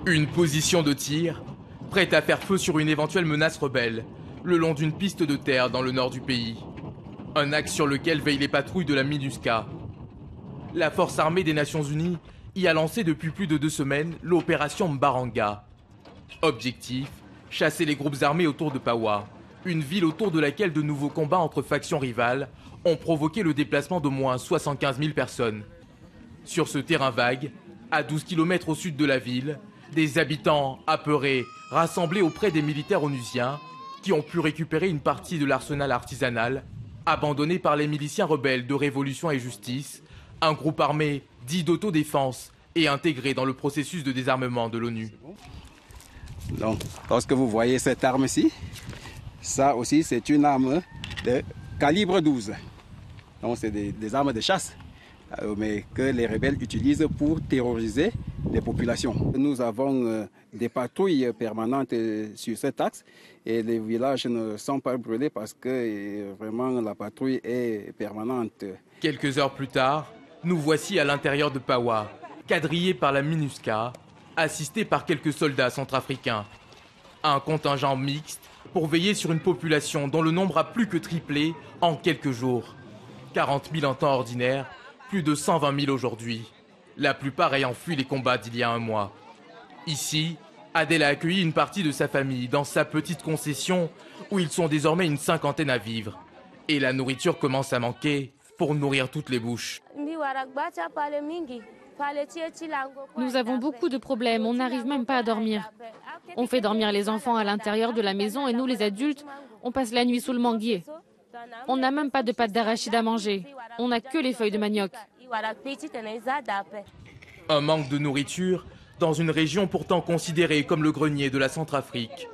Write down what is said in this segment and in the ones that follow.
Une position de tir, prête à faire feu sur une éventuelle menace rebelle, le long d'une piste de terre dans le nord du pays. Un axe sur lequel veillent les patrouilles de la MINUSCA. La force armée des Nations Unies y a lancé depuis plus de 2 semaines l'opération Mbaranga. Objectif, chasser les groupes armés autour de Pawa, une ville autour de laquelle de nouveaux combats entre factions rivales ont provoqué le déplacement d'au moins 75 000 personnes. Sur ce terrain vague, à 12 km au sud de la ville, des habitants apeurés, rassemblés auprès des militaires onusiens, qui ont pu récupérer une partie de l'arsenal artisanal, abandonné par les miliciens rebelles de Révolution et Justice, un groupe armé dit d'autodéfense et intégré dans le processus de désarmement de l'ONU. Donc, lorsque vous voyez cette arme-ci, ça aussi c'est une arme de calibre 12. Donc c'est des armes de chasse, mais que les rebelles utilisent pour terroriser les populations. Nous avons des patrouilles permanentes sur cet axe et les villages ne sont pas brûlés parce que vraiment la patrouille est permanente. Quelques heures plus tard, nous voici à l'intérieur de Pawa, quadrillés par la MINUSCA, assistés par quelques soldats centrafricains. Un contingent mixte pour veiller sur une population dont le nombre a plus que triplé en quelques jours. 40 000 en temps ordinaire, plus de 120 000 aujourd'hui. La plupart ayant fui les combats d'il y a un mois. Ici, Adel a accueilli une partie de sa famille dans sa petite concession où ils sont désormais une 50aine à vivre. Et la nourriture commence à manquer pour nourrir toutes les bouches. Nous avons beaucoup de problèmes, on n'arrive même pas à dormir. On fait dormir les enfants à l'intérieur de la maison et nous, les adultes, on passe la nuit sous le manguier. On n'a même pas de pâte d'arachide à manger, on n'a que les feuilles de manioc. Un manque de nourriture dans une région pourtant considérée comme le grenier de la Centrafrique.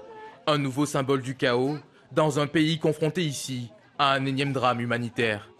Un nouveau symbole du chaos dans un pays confronté ici à un énième drame humanitaire.